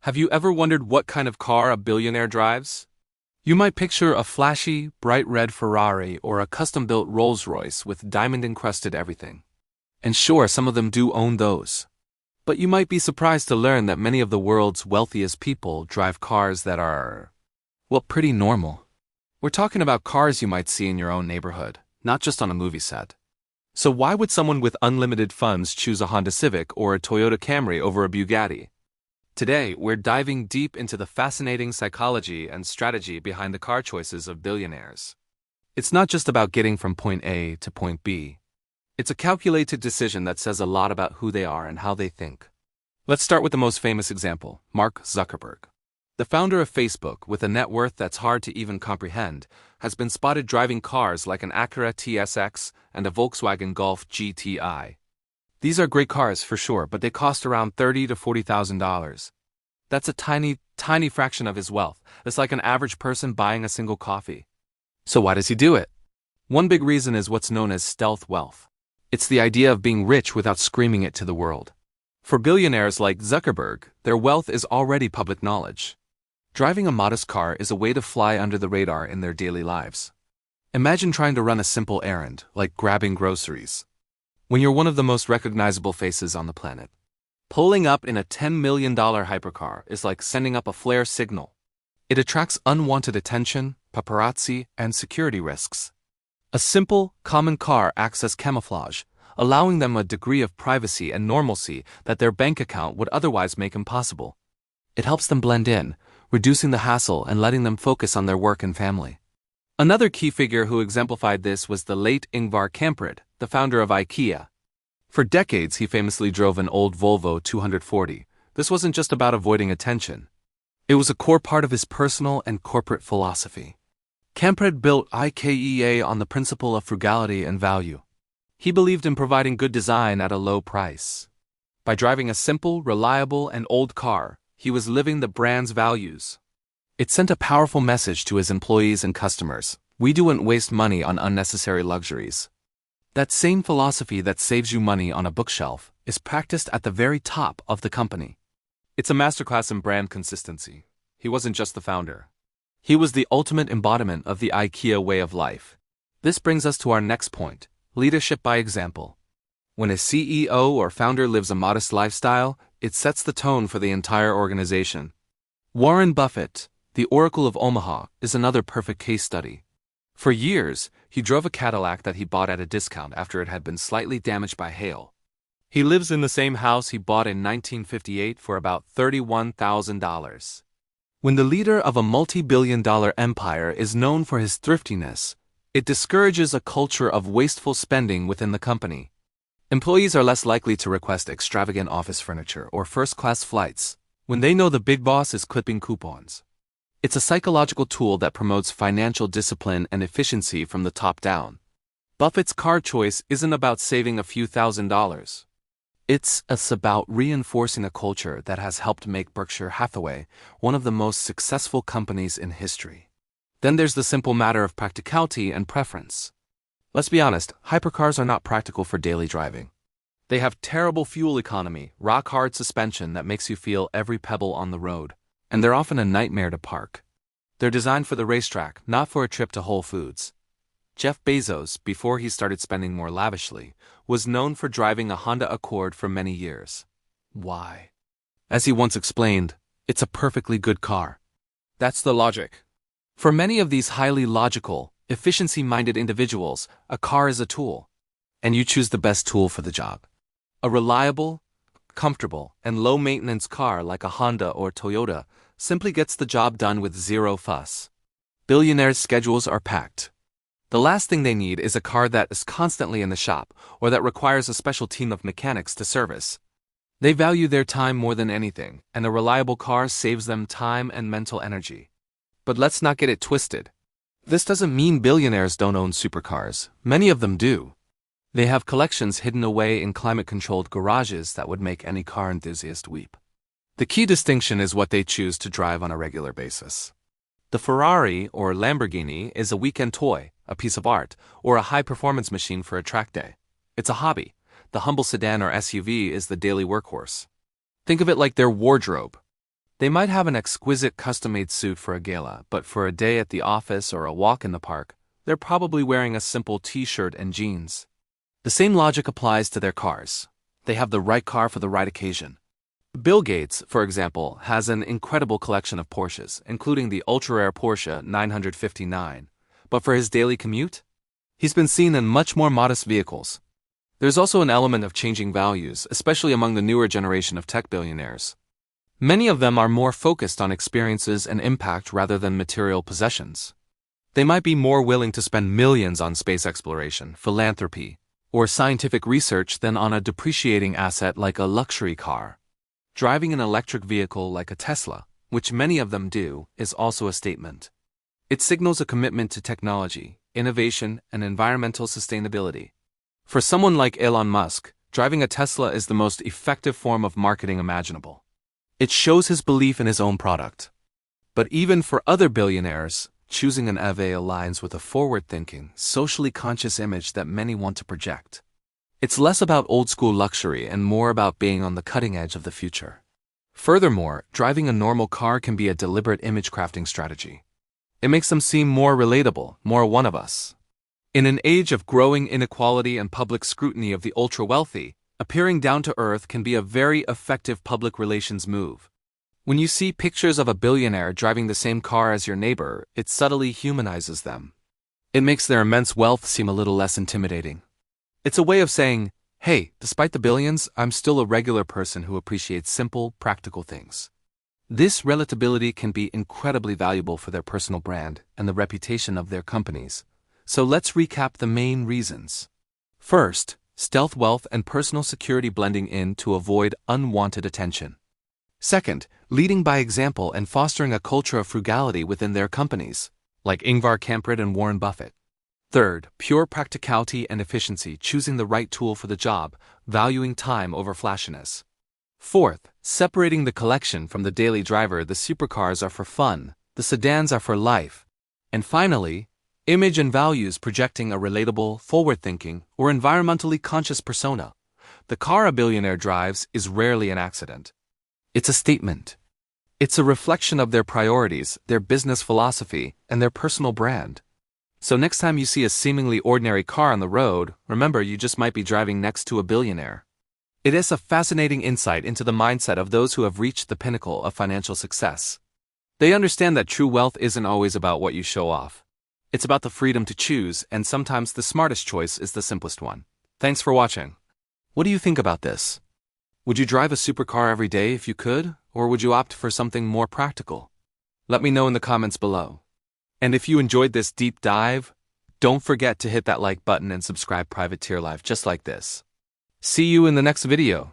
Have you ever wondered what kind of car a billionaire drives? You might picture a flashy, bright red Ferrari or a custom-built Rolls-Royce with diamond-encrusted everything. And sure, some of them do own those. But you might be surprised to learn that many of the world's wealthiest people drive cars that are, well, pretty normal. We're talking about cars you might see in your own neighborhood, not just on a movie set. So why would someone with unlimited funds choose a Honda Civic or a Toyota Camry over a Bugatti? Today, we're diving deep into the fascinating psychology and strategy behind the car choices of billionaires. It's not just about getting from point A to point B. It's a calculated decision that says a lot about who they are and how they think. Let's start with the most famous example, Mark Zuckerberg. The founder of Facebook, with a net worth that's hard to even comprehend, has been spotted driving cars like an Acura TSX and a Volkswagen Golf GTI. These are great cars for sure, but they cost around $30,000 to $40,000. That's a tiny fraction of his wealth. It's like an average person buying a single coffee. So why does he do it? One big reason is what's known as stealth wealth. It's the idea of being rich without screaming it to the world. For billionaires like Zuckerberg, their wealth is already public knowledge. Driving a modest car is a way to fly under the radar in their daily lives. Imagine trying to run a simple errand, like grabbing groceries, when you're one of the most recognizable faces on the planet. Pulling up in a $10 million hypercar is like sending up a flare signal. It attracts unwanted attention, paparazzi, and security risks. A simple, common car acts as camouflage, allowing them a degree of privacy and normalcy that their bank account would otherwise make impossible. It helps them blend in, reducing the hassle and letting them focus on their work and family. Another key figure who exemplified this was the late Ingvar Kamprad, the founder of IKEA. For decades, he famously drove an old Volvo 240. This wasn't just about avoiding attention. It was a core part of his personal and corporate philosophy. Kamprad built IKEA on the principle of frugality and value. He believed in providing good design at a low price. By driving a simple, reliable, and old car, he was living the brand's values. It sent a powerful message to his employees and customers. We don't waste money on unnecessary luxuries. That same philosophy that saves you money on a bookshelf is practiced at the very top of the company. It's a masterclass in brand consistency. He wasn't just the founder. He was the ultimate embodiment of the IKEA way of life. This brings us to our next point, leadership by example. When a CEO or founder lives a modest lifestyle, it sets the tone for the entire organization. Warren Buffett, the Oracle of Omaha, is another perfect case study. For years, he drove a Cadillac that he bought at a discount after it had been slightly damaged by hail. He lives in the same house he bought in 1958 for about $31,000. When the leader of a multi-billion-dollar empire is known for his thriftiness, it discourages a culture of wasteful spending within the company. Employees are less likely to request extravagant office furniture or first-class flights when they know the big boss is clipping coupons. It's a psychological tool that promotes financial discipline and efficiency from the top down. Buffett's car choice isn't about saving a few $1,000s. It's about reinforcing a culture that has helped make Berkshire Hathaway one of the most successful companies in history. Then there's the simple matter of practicality and preference. Let's be honest, hypercars are not practical for daily driving. They have terrible fuel economy, rock-hard suspension that makes you feel every pebble on the road, and they're often a nightmare to park. They're designed for the racetrack, not for a trip to Whole Foods. Jeff Bezos, before he started spending more lavishly, was known for driving a Honda Accord for many years. Why? As he once explained, it's a perfectly good car. That's the logic. For many of these highly logical, efficiency-minded individuals, a car is a tool, and you choose the best tool for the job. A reliable, comfortable, and low-maintenance car like a Honda or Toyota simply gets the job done with zero fuss. Billionaires' schedules are packed. The last thing they need is a car that is constantly in the shop or that requires a special team of mechanics to service. They value their time more than anything, and a reliable car saves them time and mental energy. But let's not get it twisted. This doesn't mean billionaires don't own supercars. Many of them do. They have collections hidden away in climate-controlled garages that would make any car enthusiast weep. The key distinction is what they choose to drive on a regular basis. The Ferrari or Lamborghini is a weekend toy, a piece of art, or a high-performance machine for a track day. It's a hobby. The humble sedan or SUV is the daily workhorse. Think of it like their wardrobe. They might have an exquisite custom-made suit for a gala, but for a day at the office or a walk in the park, they're probably wearing a simple t-shirt and jeans. The same logic applies to their cars. They have the right car for the right occasion. Bill Gates, for example, has an incredible collection of Porsches, including the ultra-rare Porsche 959. But for his daily commute, he's been seen in much more modest vehicles. There's also an element of changing values, especially among the newer generation of tech billionaires. Many of them are more focused on experiences and impact rather than material possessions. They might be more willing to spend millions on space exploration, philanthropy, or scientific research than on a depreciating asset like a luxury car. Driving an electric vehicle like a Tesla, which many of them do, is also a statement. It signals a commitment to technology, innovation, and environmental sustainability. For someone like Elon Musk, driving a Tesla is the most effective form of marketing imaginable. It shows his belief in his own product. But even for other billionaires, choosing an EV aligns with a forward-thinking, socially conscious image that many want to project. It's less about old-school luxury and more about being on the cutting edge of the future. Furthermore, driving a normal car can be a deliberate image-crafting strategy. It makes them seem more relatable, more one of us. In an age of growing inequality and public scrutiny of the ultra-wealthy, appearing down-to-earth can be a very effective public relations move. When you see pictures of a billionaire driving the same car as your neighbor, it subtly humanizes them. It makes their immense wealth seem a little less intimidating. It's a way of saying, hey, despite the billions, I'm still a regular person who appreciates simple, practical things. This relatability can be incredibly valuable for their personal brand and the reputation of their companies. So let's recap the main reasons. First, stealth wealth and personal security blending in to avoid unwanted attention. Second, leading by example and fostering a culture of frugality within their companies, like Ingvar Kamprad and Warren Buffett. Third, pure practicality and efficiency, choosing the right tool for the job, valuing time over flashiness. Fourth, separating the collection from the daily driver. The supercars are for fun, the sedans are for life. And finally, image and values, projecting a relatable, forward-thinking, or environmentally conscious persona. The car a billionaire drives is rarely an accident. It's a statement. It's a reflection of their priorities, their business philosophy, and their personal brand. So next time you see a seemingly ordinary car on the road, remember you just might be driving next to a billionaire. It is a fascinating insight into the mindset of those who have reached the pinnacle of financial success. They understand that true wealth isn't always about what you show off. It's about the freedom to choose, and sometimes the smartest choice is the simplest one. Thanks for watching. What do you think about this? Would you drive a supercar every day if you could, or would you opt for something more practical? Let me know in the comments below. And if you enjoyed this deep dive, don't forget to hit that like button and subscribe PrivateTierLife just like this. See you in the next video.